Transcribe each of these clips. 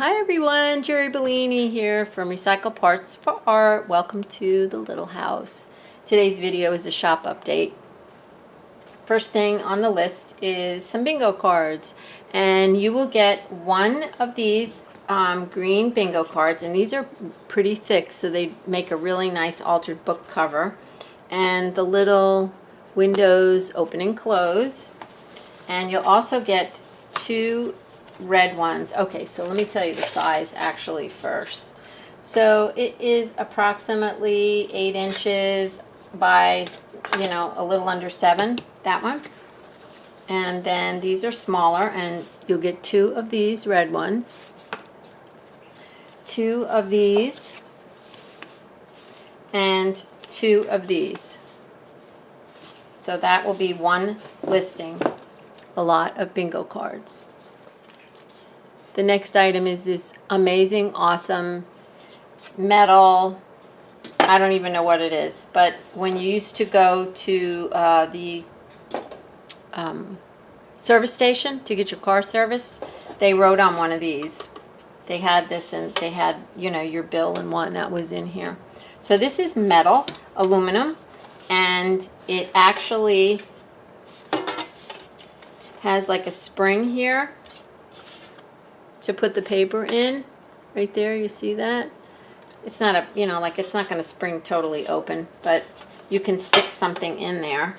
Hi everyone, Jeri Bellini here from Recycle Parts for Art. Welcome to the little house. Today's video is a shop update. First thing on the list is some bingo cards, and you will get one of these green bingo cards, and these are pretty thick, so they make a really nice altered book cover, and the little windows open and close. And you'll also get two red ones. Okay, so let me tell you the size actually first. So it is approximately 8 inches by, a little under 7, that one. And then these are smaller, and you'll get two of these red ones, two of these, and two of these. So that will be one listing, a lot of bingo cards. The next item is this amazing, awesome metal, I don't even know what it is, but when you used to go to the service station to get your car serviced, they wrote on one of these. They had this, and they had, your bill and one that was in here. So this is metal, aluminum, and it actually has like a spring here to put the paper in. Right there, you see that? It's not a, it's not going to spring totally open, but you can stick something in there.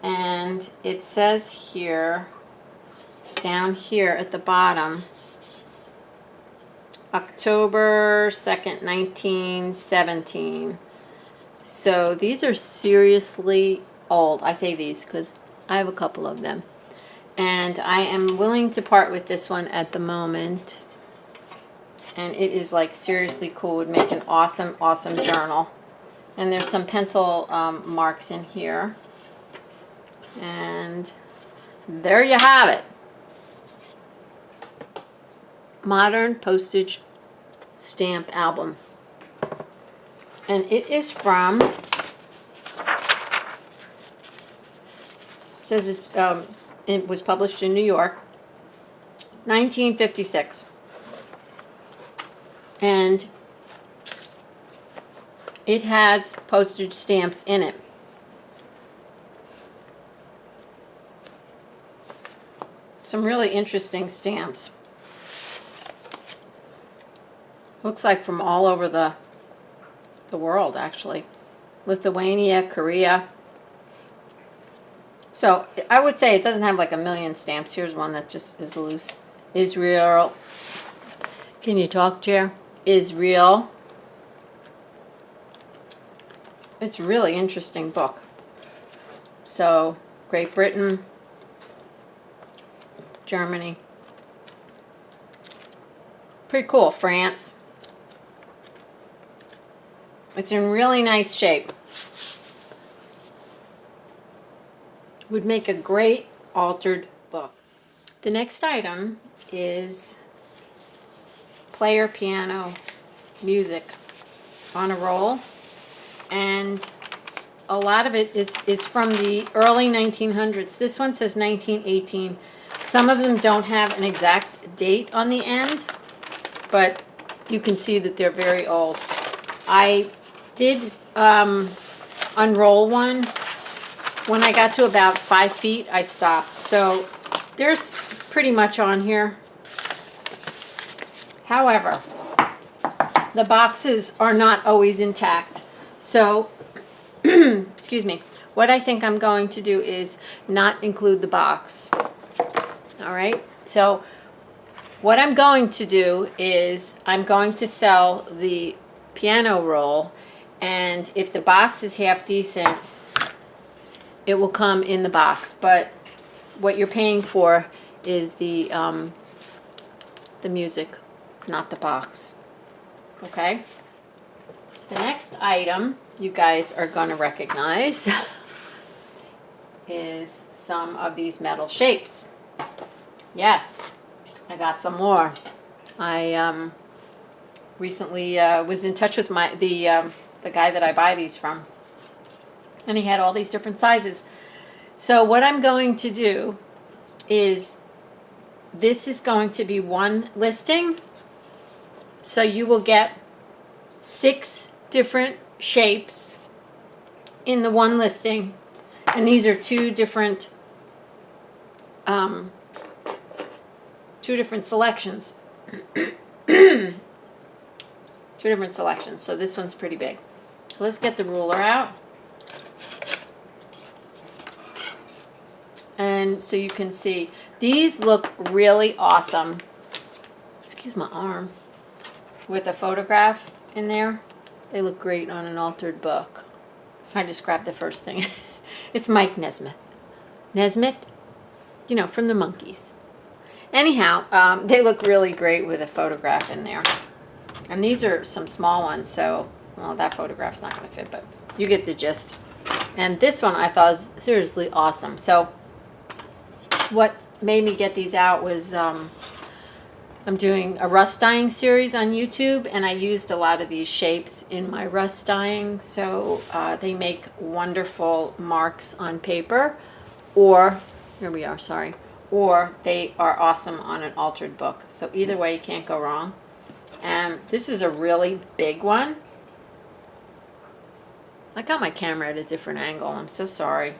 And it says here, down here at the bottom, October 2nd, 1917. So these are seriously old. I say these because I have a couple of them. And I am willing to part with this one at the moment. And it is like seriously cool. Would make an awesome, awesome journal. And there's some pencil marks in here. And there you have it. Modern Postage Stamp Album. And it is from, says it's, it was published in New York, 1956. And it has postage stamps in it. Some really interesting stamps. Looks like from all over the world, actually. Lithuania, Korea. So I would say it doesn't have like a million stamps. Here's one that just is loose. Israel. Can you talk, Jer? Israel. It's a really interesting book. So Great Britain, Germany. Pretty cool. France. It's in really nice shape. Would make a great altered book. The next item is player piano music on a roll, and a lot of it is from the early 1900s. This one says 1918. Some of them don't have an exact date on the end, but you can see that they're very old. I did unroll one. When I got to about 5 feet, I stopped. So there's pretty much on here. However, the boxes are not always intact. So, excuse me, what I think I'm going to do is not include the box. All right? So what I'm going to do is I'm going to sell the piano roll, and if the box is half decent, it will come in the box. But what you're paying for is the music, not the box. Okay? The next item you guys are going to recognize is some of these metal shapes. Yes, I got some more. I recently was in touch with the guy that I buy these from, and he had all these different sizes. So what I'm going to do is, this is going to be one listing, So you will get 6 different shapes in the one listing, and these are 2 different selections. 2 different selections. So this one's pretty big. So let's get the ruler out. And so you can see these look really awesome. Excuse my arm. With a photograph in there. They look great on an altered book. I just grabbed the first thing. It's Mike Nesmith. Nesmith? You know, from the Monkees. Anyhow, they look really great with a photograph in there. And these are some small ones, so, well, that photograph's not going to fit, but you get the gist. And this one I thought was seriously awesome. So what made me get these out was I'm doing a rust dyeing series on YouTube, and I used a lot of these shapes in my rust dyeing, so they make wonderful marks on paper, or, here we are, sorry, or they are awesome on an altered book. So either way, you can't go wrong. And this is a really big one. I got my camera at a different angle. I'm so sorry.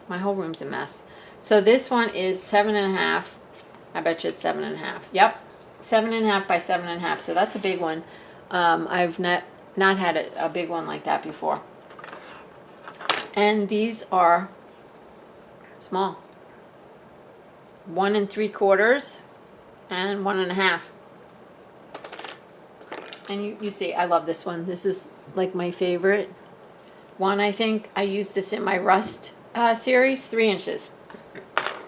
My whole room's a mess. So this one is 7.5. I bet you it's 7.5. Yep. 7.5 by 7.5. So that's a big one. I've not had a big one like that before. And these are small. 1 3/4 and 1.5. And you see, I love this one. This is like my favorite one, I think. I used this in my rust series, 3 inches.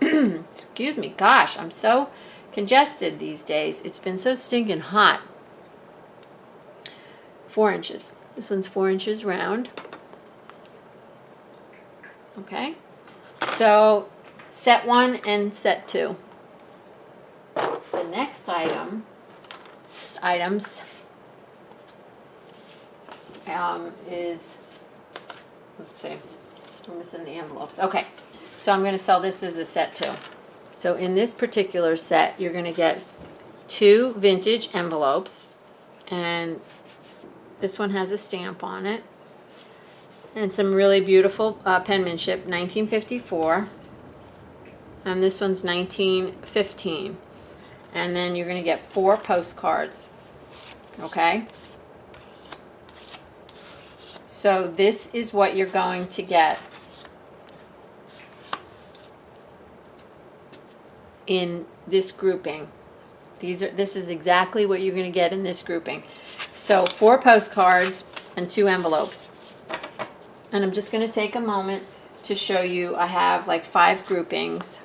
Excuse me, gosh, I'm so congested these days. It's been so stinking hot. 4 inches. This one's 4 inches round. Okay. So, set 1 and set 2. The next items is, let's see, we're missing the envelopes. Okay, so I'm going to sell this as a set 2. So in this particular set, you're going to get 2 vintage envelopes, and this one has a stamp on it, and some really beautiful penmanship, 1954, and this one's 1915. And then you're going to get 4 postcards. Okay? So this is what you're going to get in this grouping. This is exactly what you're going to get in this grouping. So 4 postcards and 2 envelopes. And I'm just going to take a moment to show you. I have like 5 groupings.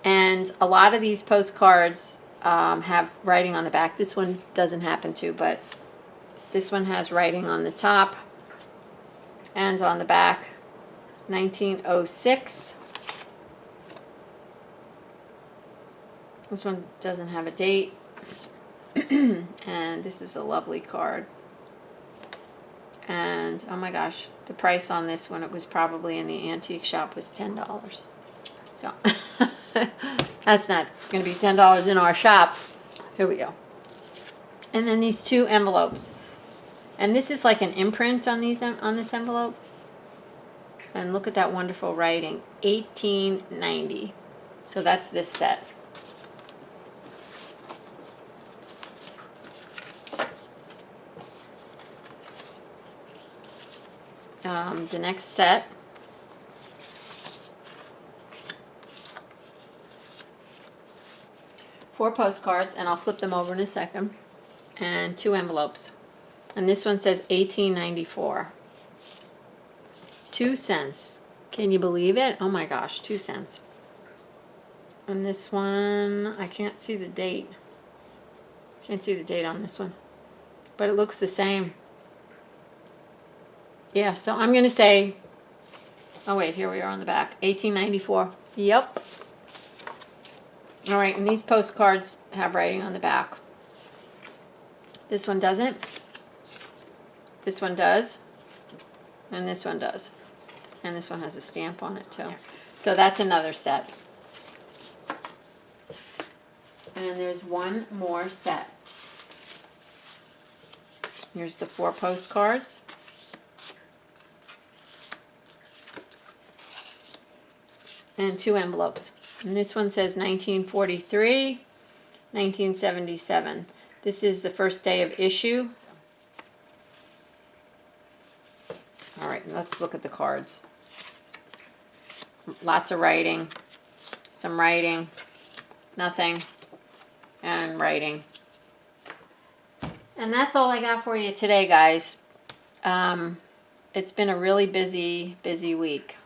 And a lot of these postcards have writing on the back. This one doesn't happen to, but this one has writing on the top and on the back. 1906. This one doesn't have a date. And this is a lovely card. And oh my gosh, the price on this one, it was probably in the antique shop, was $10. So that's not going to be $10 in our shop. Here we go. And then these 2 envelopes. And this is like an imprint on this envelope. And look at that wonderful writing. 1890. So that's this set. The next set . 4 postcards, and I'll flip them over in a second, and 2 envelopes. And this one says 1894. 2 cents. Can you believe it? Oh my gosh, 2 cents. And this one, I can't see the date. Can't see the date on this one. But it looks the same. Yeah, so I'm going to say, oh wait, here we are on the back. 1894. Yep. All right, and these postcards have writing on the back. This one doesn't. This one does. And this one does. And this one has a stamp on it too. So that's another set. And there's one more set. Here's the 4 postcards. And 2 envelopes. And this one says 1943, 1977. This is the first day of issue. All right, let's look at the cards. Lots of writing, some writing, nothing, and writing. And that's all I got for you today, guys. It's been a really busy week.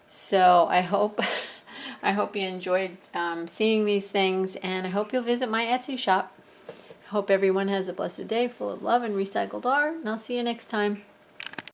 So I hope you enjoyed seeing these things, and I hope you'll visit my Etsy shop. I hope everyone has a blessed day full of love and recycled art, and I'll see you next time.